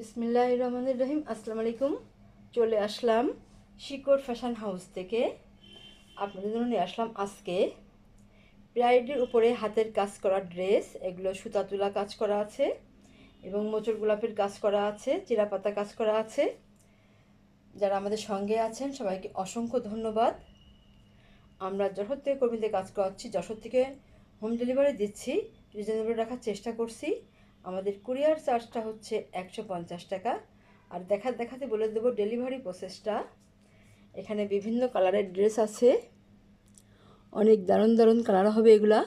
বিসমিল্লাহির রহমানির রহিম। আসসালামু আলাইকুম। চলে আসলাম শিকড় ফ্যাশন হাউস থেকে। আপনাদের জন্য নিয়ে আসলাম আজকে ব্রাইডের উপরে হাতের কাজ করা ড্রেস। এগুলো সুতা তুলা কাজ করা আছে এবং মোচড় গোলাপের কাজ করা আছে, চিরাপাতা কাজ করা আছে। যারা আমাদের সঙ্গে আছেন সবাইকে অসংখ্য ধন্যবাদ। আমরা যশোর থেকে কর্মীদের কাজ করাচ্ছি, যশোর থেকে হোম ডেলিভারি দিচ্ছি, রিজনেবল রাখার চেষ্টা করছি। আমাদের কুরিয়ার চার্জটা হচ্ছে 150 টাকা। আর দেখাতে বলে দেবো ডেলিভারি প্রসেসটা। এখানে বিভিন্ন কালারের ড্রেস আছে, অনেক দারুণ দারুণ কালার হবে এগুলা।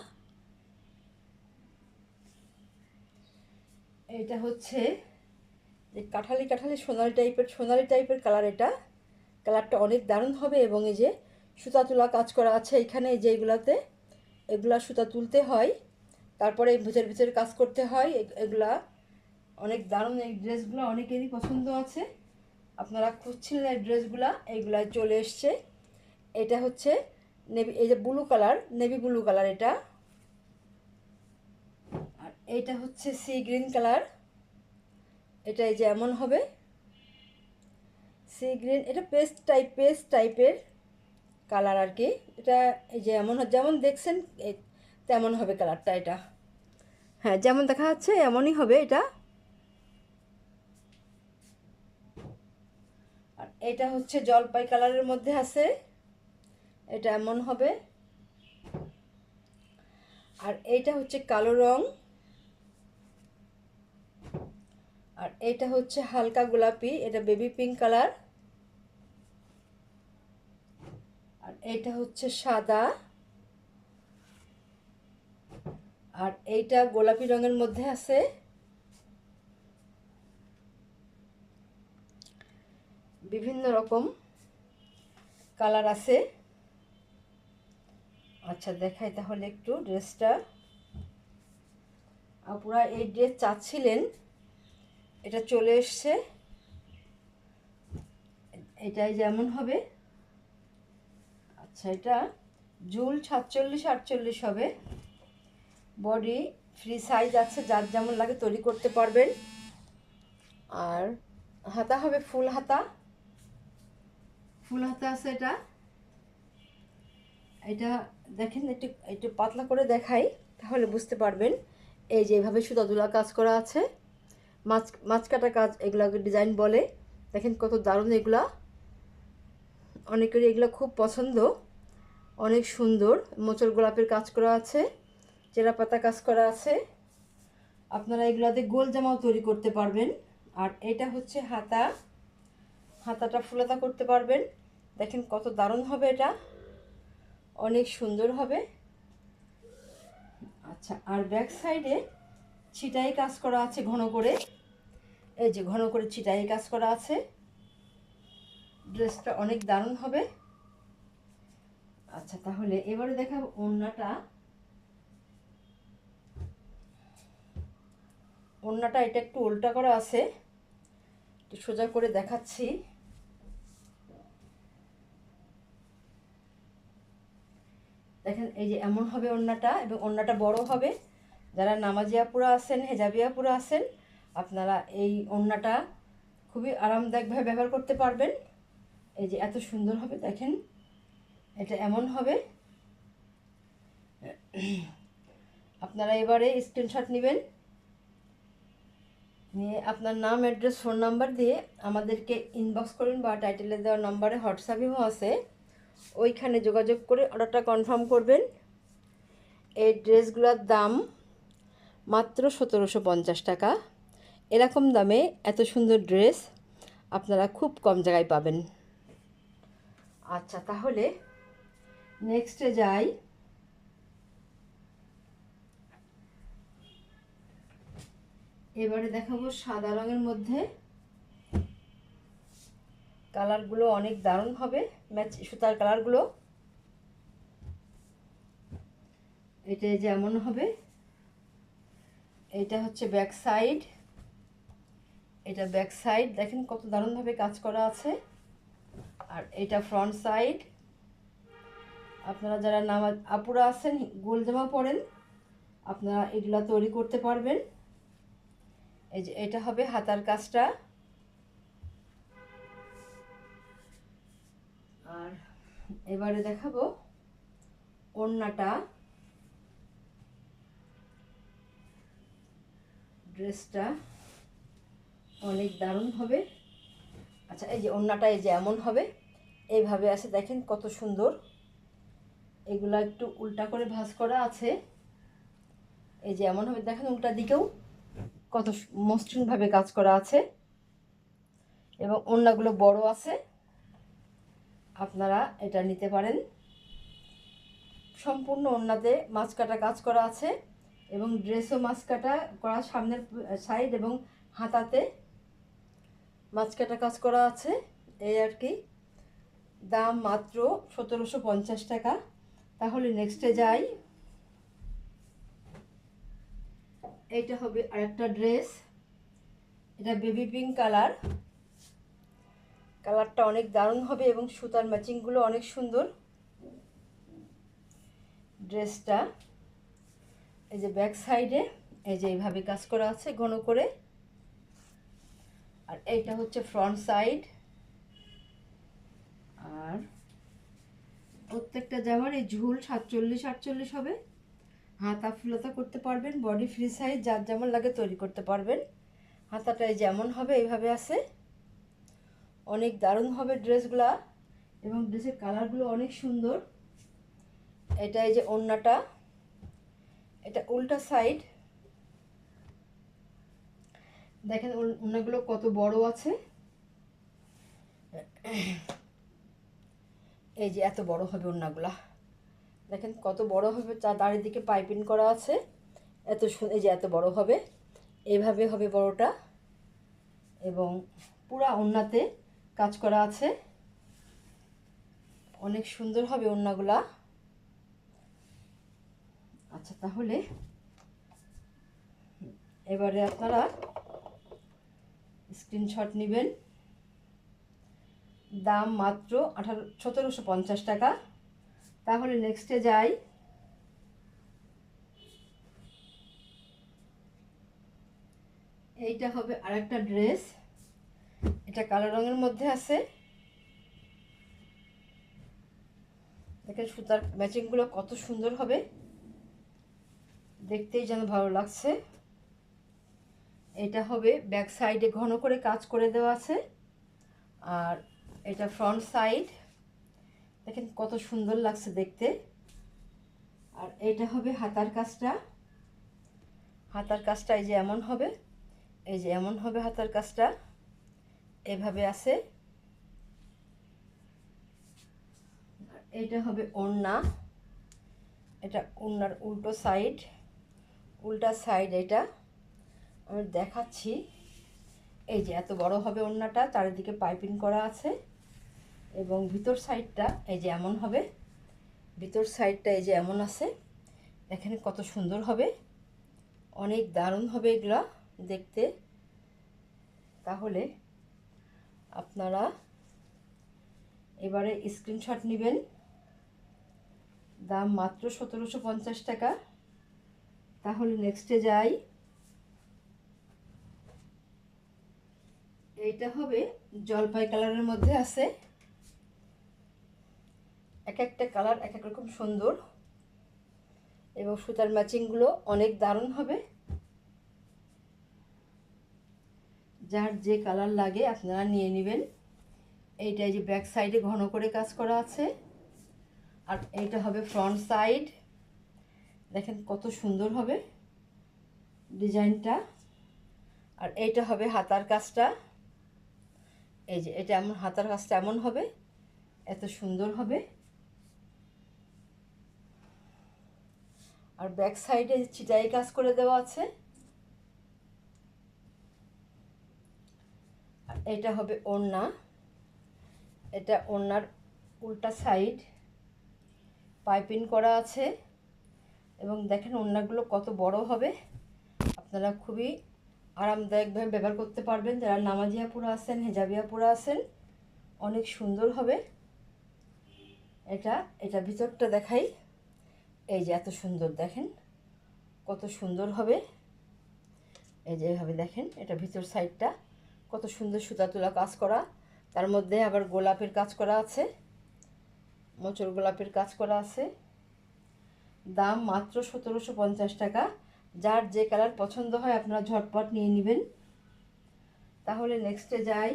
এটা হচ্ছে যে কাঠালি সোনালি টাইপের কালার। এটা কালারটা অনেক দারুণ হবে এবং এই যে সুতা তুলা কাজ করা আছে এখানে, এই যে এগুলা সুতা তুলতে হয়, তারপরে এই ভুজের ভিতরে কাজ করতে হয়। এগুলা অনেক দারুণ। এই ড্রেসগুলো অনেকেরই পছন্দ আছে, আপনারা খুঁজছিলেন এই ড্রেসগুলা, এইগুলা চলে এসছে। এটা হচ্ছে নেভি, এই যে blue colour, navy blue colour এটা। আর এইটা হচ্ছে সি গ্রিন কালার। এটা এই যে এমন হবে সি গ্রিন, এটা পেস্ট টাইপের কালার আর কি। এটা এই যে এমন যেমন দেখছেন তেমন হবে কালারটা। এটা হ্যাঁ, যেমন দেখা যাচ্ছে এমনই হবে এটা। আর এটা হচ্ছে জলপাই কালারের মধ্যে আছে, এটা এমন হবে। আর এইটা হচ্ছে কালো রং। আর এইটা হচ্ছে হালকা গোলাপি, এটা বেবি পিঙ্ক কালার। আর এইটা হচ্ছে সাদা। আর এইটা গোলাপি রঙের মধ্যে আছে। বিভিন্ন রকম কালার আছে। আচ্ছা দেখাই তাহলে একটু ড্রেসটা। আপনারা এই ড্রেস চাচ্ছিলেন, এটা চলে এসছে। এটাই যেমন হবে। আচ্ছা, এটা ঝুল 47-48 হবে। বডি ফ্রি সাইজ আছে, যার যেমন লাগে তৈরি করতে পারবেন। আর হাতা হবে ফুল হাতা আছে এটা। এটা দেখেন, একটু একটু পাতলা করে দেখাই তাহলে বুঝতে পারবেন। এই যে এইভাবে সুতা তুলা কাজ করা আছে, মাছ কাটা কাজ, এগুলোকে ডিজাইন বলে। দেখেন কত দারুণ এগুলা, অনেকেরই এগুলো খুব পছন্দ, অনেক সুন্দর। মোচড় গোলাপের কাজ করা আছে, চেরা পাতা কাজ করা আছে। আপনারা এগুলাতে গোল জামাও তৈরি করতে পারবেন। আর এটা হচ্ছে হাতাটা ফুলাতা করতে পারবেন। দেখেন কত দারুণ হবে, এটা অনেক সুন্দর হবে। আচ্ছা, আর ব্যাক সাইডে ছিটাই কাজ করা আছে ঘন করে, এই যে ঘন করে ছিটাই কাজ করা আছে। ড্রেসটা অনেক দারুণ হবে। আচ্ছা, তাহলে এবারে দেখাবো ওড়নাটা এটা একটু উল্টা করা আছে, একটু সোজা করে দেখাচ্ছি। দেখেন এই যে এমন হবে ওড়নাটা, এবং ওড়নাটা বড় হবে। যারা নামাজি আপুরা আছেন, হেজাবি আপুরা আছেন, আপনারা এই ওড়নাটা খুবই আরামদায়কভাবে ব্যবহার করতে পারবেন। এই যে এত সুন্দর হবে, দেখেন এটা এমন হবে। আপনারা এবারে স্ক্রিনশট নেবেন, নিয়ে আপনার নাম, অ্যাড্রেস, ফোন নাম্বার দিয়ে আমাদেরকে ইনবক্স করুন, বা টাইটেলে দেওয়া নাম্বারে হোয়াটসঅ্যাপ ইমো আছে, ওইখানে যোগাযোগ করে অর্ডারটা কনফার্ম করবেন। এই ড্রেসগুলোর দাম মাত্র 1750 টাকা। এরকম দামে এত সুন্দর ড্রেস আপনারা খুব কম জায়গায় পাবেন। আচ্ছা, তাহলে নেক্সটে যাই। এবারে দেখাবো সাদা রঙের মধ্যে। কালারগুলো অনেক দারুণ হবে, ম্যাচ সুতার কালারগুলো। এটা যেমন হবে। এটা হচ্ছে ব্যাক সাইড, এটা ব্যাক সাইড, দেখেন কত দারুণভাবে কাজ করা আছে। আর এটা ফ্রন্ট সাইড। আপনারা যারা নামাজ আপুরা আছেন, গোল জামা পরেন, আপনারা এগুলা তৈরি করতে পারবেন। এই যে এটা হবে হাতার কাজটা। আর এবারে দেখাবো ওড়নাটা। ড্রেসটা অনেক দারুণ হবে। আচ্ছা, এই যে ওড়নাটা এই যে এমন হবে, এইভাবে আছে, দেখেন কত সুন্দর। এগুলা একটু উল্টা করে ভাঁজ করা আছে, এই যে এমন হবে, দেখেন উল্টা দিকেও কত মসৃণভাবে কাজ করা আছে এবং ওড়নাগুলো বড় আছে। আপনারা এটা নিতে পারেন। সম্পূর্ণ ওড়নাতে মাছ কাটা কাজ করা আছে এবং ড্রেসও মাছ কাটা করা, সামনের সাইড এবং হাতাতে মাছ কাটা কাজ করা আছে। এই আর কি, দাম মাত্র 1750 টাকা। তাহলে নেক্সটে যাই। এইটা হবে আরেকটা ড্রেস, এটা বেবি পিঙ্ক কালার। কালারটা অনেক দারুণ হবে এবং সুতার ম্যাচিংগুলো অনেক সুন্দর। ড্রেসটা এই যে ব্যাক সাইডে এই যে এইভাবে কাজ করা আছে ঘন করে, আর এইটা হচ্ছে ফ্রন্ট সাইড। আর প্রত্যেকটা জামার এই ঝুল 47-48 হবে। হাতা ফুলতা করতে পারবেন, বডি ফ্রি সাইজ যার যেমন লাগে তৈরি করতে পারবেন। হাতাটাই যেমন হবে এইভাবে আছে, অনেক দারুণ হবে ড্রেসগুলা এবং ড্রেসের কালারগুলো অনেক সুন্দর। এটা এই যে ওড়নাটা, এটা উল্টা সাইড, দেখেন ওড়নাগুলো কত বড় আছে। এই যে এত বড় হবে ওড়নাগুলা, দেখেন কত বড় হবে, চারিদিকে পাইপিং করা আছে, এত এই যে এত বড় হবে, এইভাবে হবে বড়টা এবং পুরা ওড়নাতে কাজ করা আছে, অনেক সুন্দর হবে ওড়নাগুলা। আচ্ছা, তাহলে এবারে আপনারা স্ক্রিনশট নেবেন। দাম মাত্র 1750 টাকা। তাহলে নেক্সটে যাই। এইটা হবে আরেকটা ড্রেস, এটা কালো রঙের মধ্যে আছে। দেখেন সুতার ম্যাচিংগুলো কত সুন্দর হবে, দেখতেই যেন ভালো লাগছে। এটা হবে ব্যাক সাইডে ঘন করে কাজ করে দেওয়া আছে, আর এটা ফ্রন্ট সাইড, দেখেন কত সুন্দর লাগছে দেখতে। আর এটা হবে হাতার কাজটা। হাতার কাজটা এই যে এমন হবে, এই যে এমন হবে হাতার কাজটা, এভাবে আছে। এইটা হবে ওড়না, এটা ওড়নার উল্টো সাইড, উল্টা সাইড এটা আমি দেখাচ্ছি। এই যে এত বড় হবে ওড়নাটা, চারিদিকে পাইপিং করা আছে এবং ভিতর সাইডটা এই যে এমন হবে, ভিতর সাইডটা এই যে এমন আছে, এখানে কত সুন্দর হবে, অনেক দারুণ হবে এগুলা দেখতে। তাহলে আপনারা এবারে স্ক্রিনশট নেবেন। দাম মাত্র 1750 টাকা। তাহলে নেক্সটে যাই। এইটা হবে জলপাই কালারের মধ্যে আছে, এক একটা কালার এক এক রকম সুন্দর এবং সুতার ম্যাচিংগুলো অনেক দারুণ হবে। যার যে কালার লাগে আপনারা নিয়ে নেবেন। এইটা যে ব্যাক সাইডে ঘন করে কাজ করা আছে, আর এইটা হবে ফ্রন্ট সাইড, দেখেন কত সুন্দর হবে ডিজাইনটা। আর এইটা হবে হাতার কাজটা, এই যে এটা এমন হাতার কাজটা এমন হবে, এত সুন্দর হবে। আর ব্যাক সাইডে ছিটাই কাজ করে দেওয়া আছে। আর এটা হবে ওড়না, এটা ওড়নার উল্টা সাইড, পাইপিং করা আছে এবং দেখেন ওড়নাগুলো কত বড় হবে, আপনারা খুবই আরামদায়কভাবে ব্যবহার করতে পারবেন। যারা নামাজিয়া পুরা আছেন, হেজাবিয়া পুরা আছেন, অনেক সুন্দর হবে এটা। এটা ভিতরটা দেখাই, এই যে এত সুন্দর, দেখেন কত সুন্দর হবে। এই যে এভাবে দেখেন, এটা ভিতর সাইডটা কত সুন্দর সুতা তুলা কাজ করা, তার মধ্যে আবার গোলাপের কাজ করা আছে, মোচড় গোলাপের কাজ করা আছে। দাম মাত্র 1750 টাকা। যার যে কালার পছন্দ হয় আপনারা ঝটপট নিয়ে নেবেন। তাহলে নেক্সটে যাই।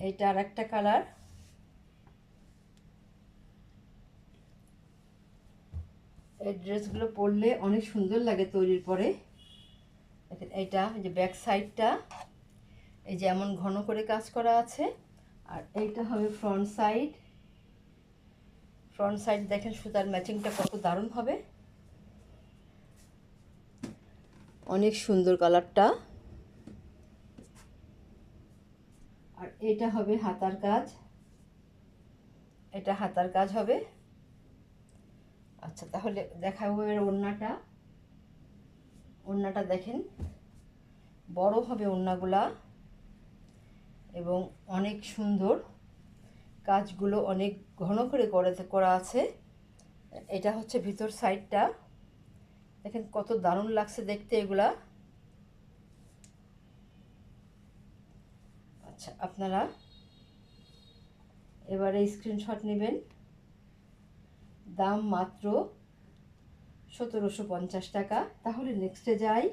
এইটা আর একটা কালার। এই ড্রেসগুলো পরলে অনেক সুন্দর লাগে তৈরির পরে। দেখেন এইটা, এই যে ব্যাক সাইডটা এই যে এমন ঘন করে কাজ করা আছে, আর এইটা হবে ফ্রন্ট সাইড। ফ্রন্ট সাইড দেখেন সুতার ম্যাচিংটা কত দারুণ হবে, অনেক সুন্দর কালারটা। আর এটা হবে হাতার কাজ, এটা হাতার কাজ হবে। আচ্ছা, তাহলে দেখাবো এর ওড়নাটা। ওড়নাটা দেখেন বড় হবে ওড়নাগুলা, এবং অনেক সুন্দর কাজগুলো অনেক ঘন করে করা আছে। এটা হচ্ছে ভিতর সাইডটা, দেখেন কত দারুণ লাগছে দেখতে এগুলা। আচ্ছা, আপনারা এবারে স্ক্রিনশট নেবেন। দাম মাত্র 1750 টাকা। তাহলে নেক্সটে যাই।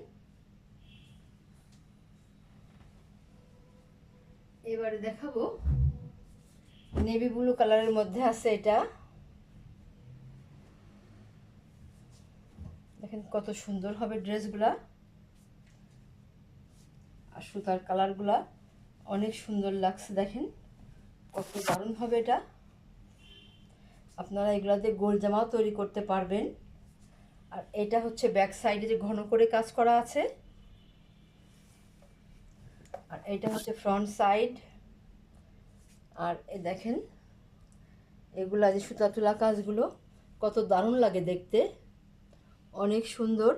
এবারে দেখাবো নেভি ব্লু কালারের মধ্যে আছে এটা। দেখেন কত সুন্দর হবে ড্রেসগুলা, আর সুতার কালারগুলা অনেক সুন্দর লাগছে। দেখেন কত দারুণ হবে এটা। আপনারা এগুলা দিয়ে গোল জামাও তৈরি করতে পারবেন। আর এটা হচ্ছে ব্যাক সাইডে যে ঘন করে কাজ করা আছে, আর এটা হচ্ছে ফ্রন্ট সাইড। আর এ দেখেন এগুলা যে সুতা তোলা কাজগুলো কত দারুণ লাগে দেখতে, অনেক সুন্দর।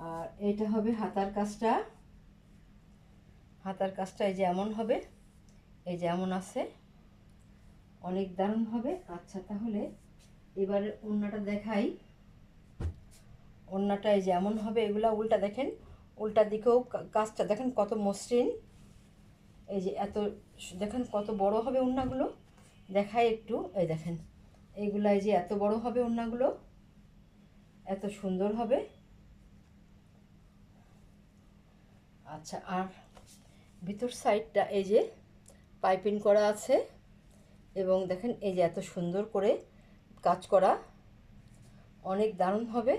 আর এটা হবে হাতার কাজটা। হাতার কাজটা এই যে এমন হবে, এই যে এমন আছে, অনেক দারুণ হবে। আচ্ছা, তাহলে এবারে ওড়নাটা দেখাই। ওড়নাটা এই যে এমন হবে, এগুলা উল্টা দেখেন, উল্টা দিকেও কাজটা দেখেন কত মসৃণ। এই যে এত দেখেন কত বড় হবে ওড়নাগুলো, দেখাই একটু। এই দেখেন এইগুলা এই যে এত বড় হবে ওড়নাগুলো, এত সুন্দর হবে। আচ্ছা, আর ভিতর সাইডটা এই যে পাইপিং করা আছে, এবং দেখেন এই যে এত সুন্দর করে কাজ করা, অনেক দারুণ হবে।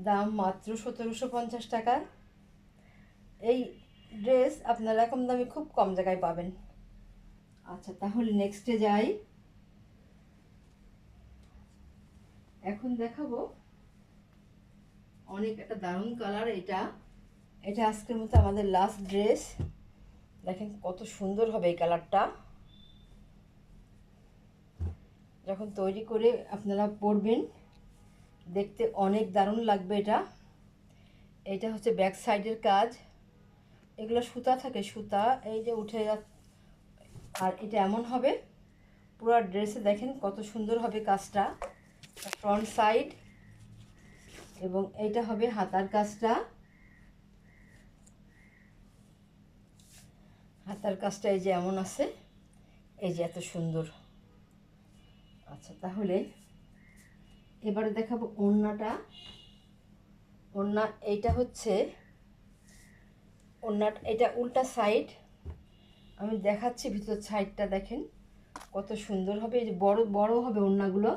দাম মাত্র 1750 টাকা। এই ড্রেস আপনারা কম দামে খুব কম জায়গায় পাবেন। আচ্ছা, তাহলে নেক্সটে যাই। এখন দেখাবো অনেক একটা দারুণ কালার। এটা এটা আজকের মতো আমাদের লাস্ট ড্রেস। দেখেন কত সুন্দর হবে এই কালারটা, যখন তৈরি করে আপনারা পরবেন দেখতে অনেক দারুণ লাগবে এটা। এটা হচ্ছে ব্যাক সাইডের কাজ, এগুলো সুতা থাকে, সুতা এই যে উঠে যাচ্ছে। আর এটা এমন হবে পুরো ড্রেসে, দেখেন কত সুন্দর হবে কাজটা, ফ্রন্ট সাইড। এবং এইটা হবে হাতার কাজটা। হাতার কাজটা এই যে এমন আছে, এই যে এত সুন্দর। আচ্ছা, তাহলে এবারে দেখাবো ওড়নাটা। ওড়না এইটা হচ্ছে ওড়নাটা, এটা উল্টা সাইড। আমি দেখাচ্ছি ভিতর সাইডটা, দেখেন কত সুন্দর হবে। এই যে বড় বড় হবে ওড়নাগুলো,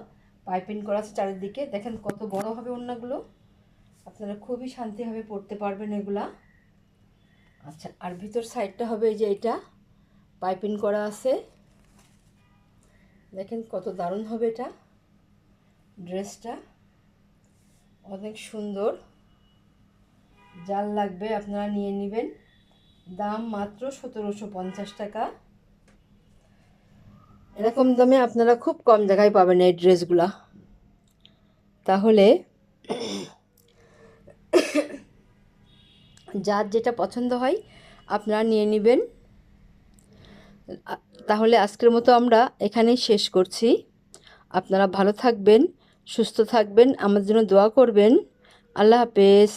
পাইপিং করা আছে চারিদিকে, দেখেন কত বড় হবে ওড়নাগুলো, আপনারা খুবই শান্তিভাবে পরতে পারবেন এগুলা। আচ্ছা, আর ভিতর সাইডটা হবে এই যে এটা পাইপিং করা আছে, দেখেন কত দারুণ হবে এটা। ড্রেসটা অনেক সুন্দর, যার লাগবে আপনারা নিয়ে নেবেন। দাম মাত্র 1750 টাকা। এরকম দামে আপনারা খুব কম জায়গায় পাবেন এই ড্রেসগুলা। তাহলে যার যেটা পছন্দ হয় আপনারা নিয়ে নেবেন। তাহলে আজকের মতো আমরা এখানেই শেষ করছি। আপনারা ভালো থাকবেন, সুস্থ থাকবেন, আমার জন্য দোয়া করবেন। আল্লাহ হাফেজ।